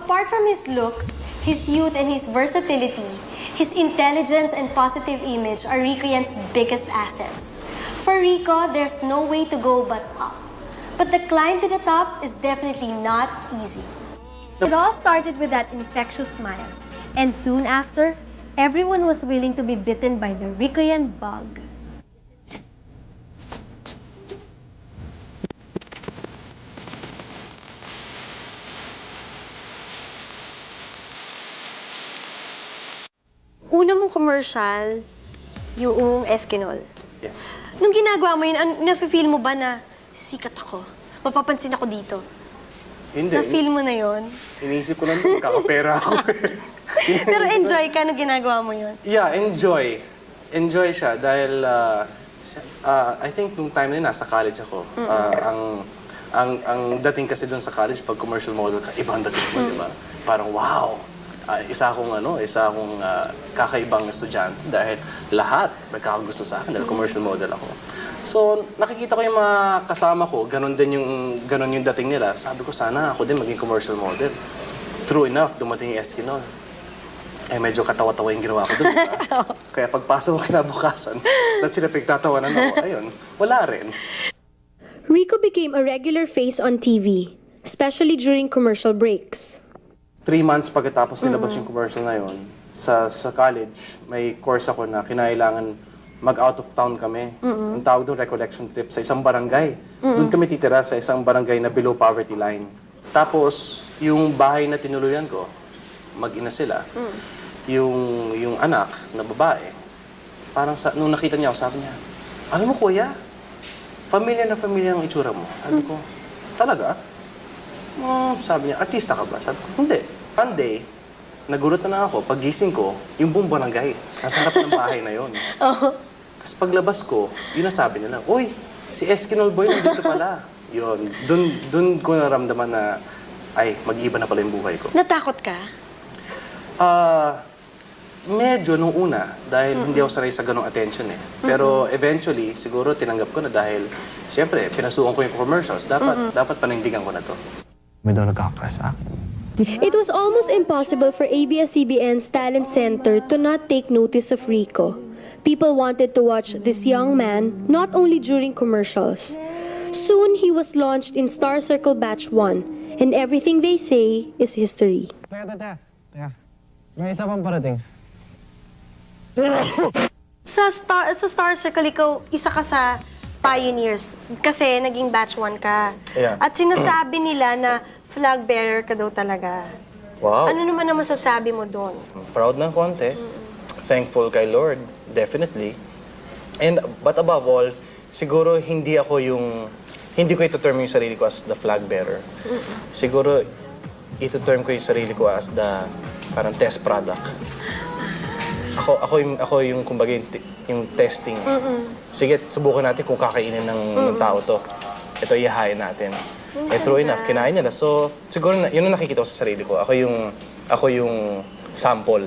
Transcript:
Apart from his looks, his youth and his versatility, his intelligence and positive image are Rico Yan's biggest assets. For Rico, there's no way to go but up. But the climb to the top is definitely not easy. It all started with that infectious smile. And soon after, everyone was willing to be bitten by the Rico Yan bug. Una mong commercial, yung Eskinol. Yes. Nung ginagawa mo yun, nafe-feel mo ba na sikat ako? Mapapansin ako dito? Hindi. Na-feel mo na yun? Iniisip ko lang, magkakapera ako. Pero enjoy ka nung ginagawa mo yun? Yeah, enjoy. Enjoy siya dahil I think nung time na yun, nasa college ako. Ang dating kasi doon sa college, pag commercial model ka, ibang dating mo, di ba? Parang wow! Isa akong kakaibang estudyante dahil lahat nagkakagusto sa akin dahil commercial model ako. So, nakikita ko yung mga kasama ko, ganun yung dating nila. Sabi ko, sana ako din maging commercial model. True enough, dumating yung Eskinol. Medyo katawa-tawa yung ginawa ko doon. Kaya pagpasok ko kinabukasan, at sila pagtatawanan ako, ayun, wala rin. Rico became a regular face on TV, especially during commercial breaks. 3 months pagkatapos nilabas yung commercial na yun, sa college, may course ako na kinailangan mag-out of town kami. Ang tawag doon, recollection trip sa isang barangay. Doon kami titira sa isang barangay na below poverty line. Tapos, yung bahay na tinuluyan ko, mag-ina sila. Yung anak na babae, parang nung nakita niya ako, sabi niya, alam mo kuya, familiar na familiar ang itsura mo. Sabi ko, talaga? Sabi niya, artista ka ba? Sabi ko, hindi. One day, nagulat na ako, paggising ko, yung buong barangay, nasa harap ng bahay na yon. Tapos paglabas ko, yun ang sabi nila, uy, si Eskinol Boy nandito pala. Yun, dun ko naramdaman na, ay, mag-iba na pala yung buhay ko. Natakot ka? Medyo nung una, dahil hindi ako sanay sa ganong attention eh. Pero eventually, siguro tinanggap ko na dahil, siyempre, pinasukan ko yung commercials, dapat panindigan ko na to. May daw nagkakrush sa akin. It was almost impossible for ABS-CBN's Talent Center to not take notice of Rico. People wanted to watch this young man not only during commercials. Soon, he was launched in Star Circle Batch 1, and everything they say is history. Teka. May isa pang parating. Sa Star Circle, ikaw, isa ka sa pioneers. Kasi naging batch 1 ka. Yeah. At sinasabi nila na flag bearer ka daw talaga. Wow. Ano naman ang masasabi mo doon? Proud ng konti. Thankful kay Lord, definitely. But above all, siguro hindi ko ito-term yung sarili ko as the flag bearer. Siguro ito-term ko yung sarili ko as the parang test product. Ako yung kumbaga yung testing. Sige, subukan natin kung kakainin ng tao to. Ito ihahain natin. True enough, kinain nila. So, siguro yun ang nakikita ko sa sarili ko. Ako yung sample